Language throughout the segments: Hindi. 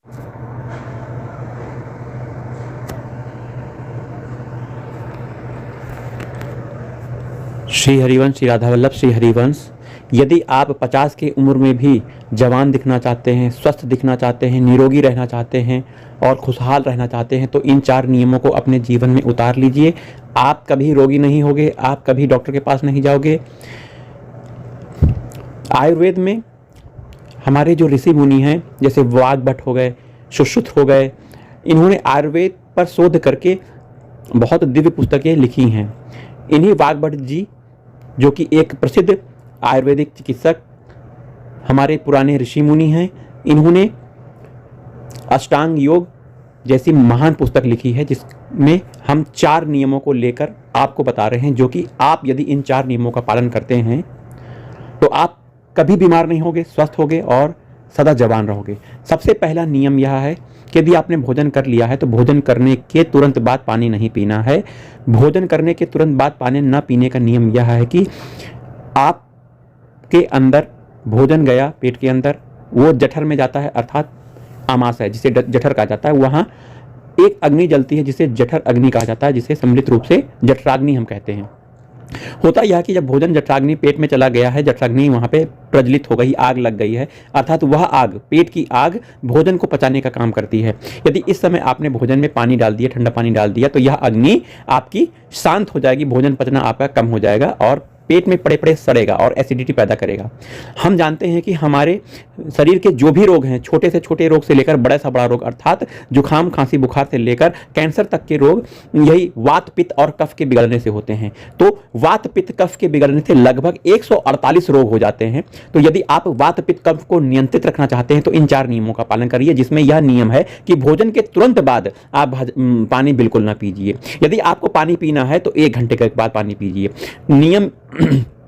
श्री हरिवंश, श्री राधा वल्लभ, श्री हरिवंश। यदि आप 50 की उम्र में भी जवान दिखना चाहते हैं, स्वस्थ दिखना चाहते हैं, निरोगी रहना चाहते हैं और खुशहाल रहना चाहते हैं तो इन 4 नियमों को अपने जीवन में उतार लीजिए। आप कभी रोगी नहीं होगे, आप कभी डॉक्टर के पास नहीं जाओगे। आयुर्वेद में हमारे जो ऋषि मुनि हैं, जैसे वाग्भट हो गए, सुश्रुत हो गए, इन्होंने आयुर्वेद पर शोध करके बहुत दिव्य पुस्तकें लिखी हैं। इन्हीं वाग्भट जी, जो कि एक प्रसिद्ध आयुर्वेदिक चिकित्सक, हमारे पुराने ऋषि मुनि हैं, इन्होंने अष्टांग योग जैसी महान पुस्तक लिखी है, जिसमें हम 4 नियमों को लेकर आपको बता रहे हैं, जो कि आप यदि इन 4 नियमों का पालन करते हैं तो आप कभी बीमार नहीं होगे, स्वस्थ होगे और सदा जवान रहोगे। सबसे पहला नियम यह है कि यदि आपने भोजन कर लिया है तो भोजन करने के तुरंत बाद पानी नहीं पीना है। भोजन करने के तुरंत बाद पानी न पीने का नियम यह है कि आपके अंदर भोजन गया, पेट के अंदर, वो जठर में जाता है, अर्थात आमाशय जिसे जठर कहा जाता है, वहाँ एक अग्नि जलती है जिसे जठर अग्नि कहा जाता है, जिसे सम्मिलित रूप से जठराग्नि हम कहते हैं। होता यह कि जब भोजन जठराग्नि पेट में चला गया है, जठराग्नि वहाँ पे प्रज्वलित हो गई, आग लग गई है, अर्थात वह आग, पेट की आग भोजन को पचाने का काम करती है। यदि इस समय आपने भोजन में पानी डाल दिया, ठंडा पानी डाल दिया, तो यह अग्नि आपकी शांत हो जाएगी, भोजन पचना आपका कम हो जाएगा और पेट में पड़े पड़े सड़ेगा और एसिडिटी पैदा करेगा। हम जानते हैं कि हमारे शरीर के जो भी रोग हैं, छोटे से छोटे रोग से लेकर बड़ा से बड़ा रोग, अर्थात जुखाम, खांसी, बुखार से लेकर कैंसर तक के रोग यही वात, पित्त और कफ के बिगड़ने से होते हैं। तो वात, पित्त, कफ के बिगड़ने से लगभग 148 रोग हो जाते हैं। तो यदि आप वात, पित्त, कफ को नियंत्रित रखना चाहते हैं तो इन 4 नियमों का पालन करिए, जिसमें यह नियम है कि भोजन के तुरंत बाद आप पानी बिल्कुल ना पीजिए। यदि आपको पानी पीना है तो 1 घंटे के बाद पानी पीजिए। नियम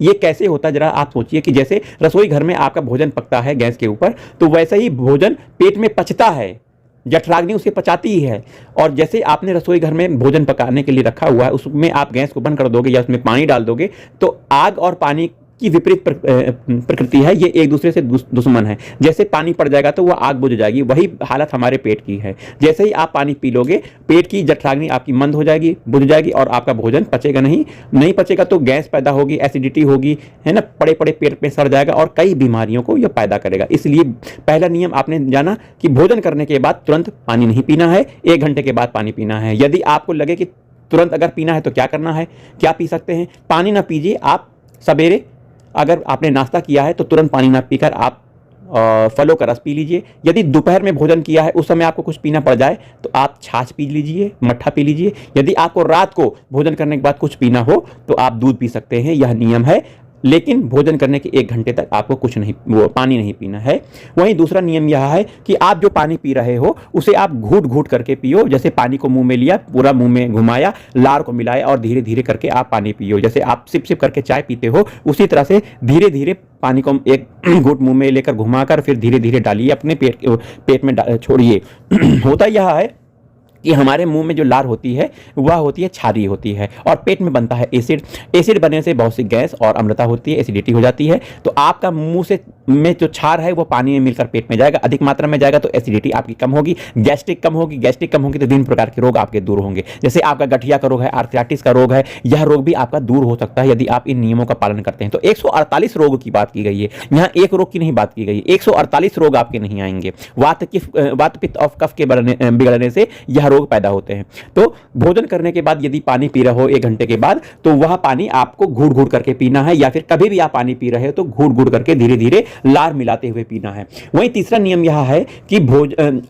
ये कैसे होता है जरा आप सोचिए कि जैसे रसोई घर में आपका भोजन पकता है गैस के ऊपर, तो वैसे ही भोजन पेट में पचता है, जठराग्नि उसे पचाती ही है। और जैसे आपने रसोई घर में भोजन पकाने के लिए रखा हुआ है, उसमें आप गैस को बंद कर दोगे या उसमें पानी डाल दोगे तो आग और पानी की विपरीत प्रकृति है, ये एक दूसरे से दुश्मन है। जैसे पानी पड़ जाएगा तो वह आग बुझ जाएगी, वही हालत हमारे पेट की है। जैसे ही आप पानी पी लोगे, पेट की जठराग्नि आपकी मंद हो जाएगी, बुझ जाएगी और आपका भोजन पचेगा नहीं पचेगा तो गैस पैदा होगी, एसिडिटी होगी, है ना, पड़े पड़े पेट में सड़ जाएगा और कई बीमारियों को यह पैदा करेगा। इसलिए पहला नियम आपने जाना कि भोजन करने के बाद तुरंत पानी नहीं पीना है, 1 घंटे के बाद पानी पीना है। यदि आपको लगे कि तुरंत अगर पीना है तो क्या करना है, क्या पी सकते हैं? पानी ना पीजिए, आप सवेरे अगर आपने नाश्ता किया है तो तुरंत पानी ना पीकर आप फलों का रस पी लीजिए। यदि दोपहर में भोजन किया है, उस समय आपको कुछ पीना पड़ जाए तो आप छाछ पी लीजिए, मट्ठा पी लीजिए। यदि आपको रात को भोजन करने के बाद कुछ पीना हो तो आप दूध पी सकते हैं, यह नियम है। लेकिन भोजन करने के 1 घंटे तक आपको पानी नहीं पीना है। वहीं दूसरा नियम यह है कि आप जो पानी पी रहे हो उसे आप घूट घूट करके पियो। जैसे पानी को मुंह में लिया, पूरा मुंह में घुमाया, लार को मिलाया और धीरे धीरे करके आप पानी पियो। जैसे आप सिप सिप करके चाय पीते हो, उसी तरह से धीरे धीरे पानी को एक घूट मुंह में लेकर घुमाकर फिर धीरे धीरे डालिए, अपने पेट में छोड़िए। होता यह है कि हमारे मुंह में जो लार होती है वह होती है क्षारीय होती है और पेट में बनता है एसिड बनने से बहुत सी गैस और अम्लता होती है, एसिडिटी हो जाती है। तो आपका मुंह से में जो क्षार है वो पानी में मिलकर पेट में जाएगा, अधिक मात्रा में जाएगा तो एसिडिटी आपकी कम होगी, गैस्ट्रिक कम होगी तो विभिन्न प्रकार के रोग आपके दूर होंगे। जैसे आपका गठिया का रोग है, आर्थराइटिस का रोग है, यह रोग भी आपका दूर हो सकता है यदि आप इन नियमों का पालन करते हैं। तो 148 रोग की बात की गई है, यहाँ एक रोग की नहीं बात की गई। 148 रोग आपके नहीं आएंगे। वात, पित्त और कफ के बिगड़ने से यह रोग पैदा होते हैं। तो भोजन करने के बाद यदि पानी पी रहे हो 1 घंटे के बाद, तो वह पानी आपको घूट घूट करके पीना है, या फिर कभी भी आप पानी पी रहे हो तो घूट घूट करके धीरे धीरे लार मिलाते हुए पीना है। वहीं तीसरा नियम यह है कि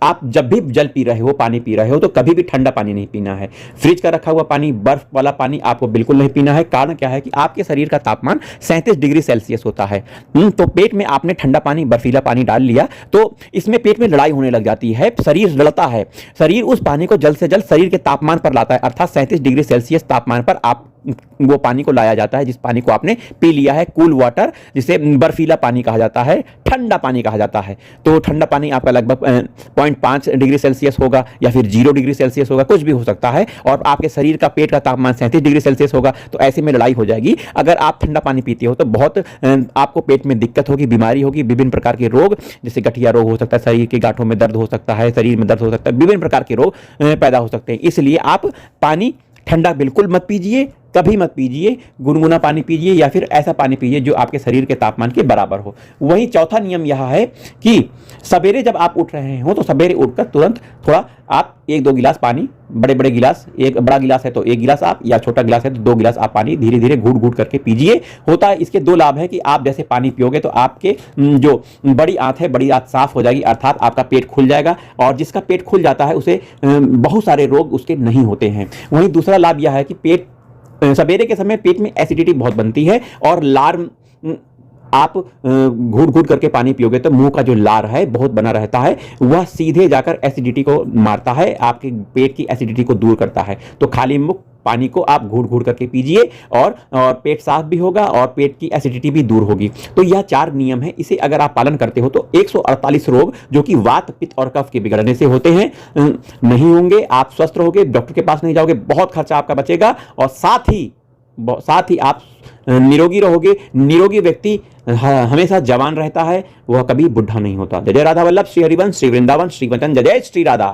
आप जब भी जल पी रहे हो, पानी पी रहे हो, तो कभी भी ठंडा पानी नहीं पीना है। फ्रिज का रखा हुआ पानी, बर्फ वाला पानी आपको बिल्कुल नहीं पीना है। कारण क्या है कि आपके शरीर का तापमान 37 डिग्री सेल्सियस होता है। तो पेट में आपने ठंडा पानी, बर्फीला पानी डाल लिया तो इसमें पेट में लड़ाई होने लग जाती है, शरीर लड़ता है। शरीर उस पानी को जल्द से जल्द शरीर के तापमान पर लाता है, अर्थात 37 डिग्री सेल्सियस तापमान पर आप वो पानी को लाया जाता है जिस पानी को आपने पी लिया है, कूल वाटर, जिसे बर्फीला पानी कहा जाता है, ठंडा पानी कहा जाता है। तो ठंडा पानी आपका लगभग 0.5 डिग्री सेल्सियस होगा या फिर 0 डिग्री सेल्सियस होगा, कुछ भी हो सकता है, और आपके शरीर का पेट का तापमान 37 डिग्री सेल्सियस होगा। तो ऐसे में लड़ाई हो जाएगी। अगर आप ठंडा पानी पीते हो तो बहुत आपको पेट में दिक्कत होगी, बीमारी होगी, विभिन्न प्रकार के रोग, जैसे गठिया रोग हो सकता है, शरीर के गांठों में दर्द हो सकता है, शरीर में दर्द हो सकता है, विभिन्न प्रकार के रोग पैदा हो सकते हैं। इसलिए आप पानी ठंडा बिल्कुल मत पीजिए, कभी मत पीजिए। गुनगुना पानी पीजिए या फिर ऐसा पानी पीजिए जो आपके शरीर के तापमान के बराबर हो। वहीं चौथा नियम यह है कि सवेरे जब आप उठ रहे हो तो सवेरे उठकर तुरंत थोड़ा आप 1-2 गिलास पानी, बड़े बड़े गिलास, एक बड़ा गिलास है तो 1 गिलास आप, या छोटा गिलास है तो 2 गिलास आप पानी धीरे धीरे घूट घूट करके पीजिए। होता है, इसके 2 लाभ है कि आप जैसे पानी पियोगे तो आपके जो बड़ी आंत है, बड़ी आंत साफ हो जाएगी, अर्थात आपका पेट खुल जाएगा, और जिसका पेट खुल जाता है उसे बहुत सारे रोग उसके नहीं होते हैं। वहीं दूसरा लाभ यह है कि पेट सवेरे के समय पेट में एसिडिटी बहुत बनती है, और लार आप घूट घूट करके पानी पियोगे तो मुंह का जो लार है बहुत बना रहता है, वह सीधे जाकर एसिडिटी को मारता है, आपके पेट की एसिडिटी को दूर करता है। तो खाली मुंह पानी को आप घूट घूट करके पीजिए, और पेट साफ भी होगा और पेट की एसिडिटी भी दूर होगी। तो यह 4 नियम है, इसे अगर आप पालन करते हो तो 148 रोग जो कि वात, पित्त और कफ के बिगड़ने से होते हैं नहीं होंगे। आप स्वस्थ रहोगे, डॉक्टर के पास नहीं जाओगे, बहुत खर्चा आपका बचेगा, और साथ ही आप निरोगी रहोगे। निरोगी व्यक्ति हमेशा जवान रहता है, वह कभी बुढ़ा नहीं होता। जय जय राधा वल्लभ, श्री हरिवंश, श्री वृंदावन, श्री वचन, जय जय श्री राधा।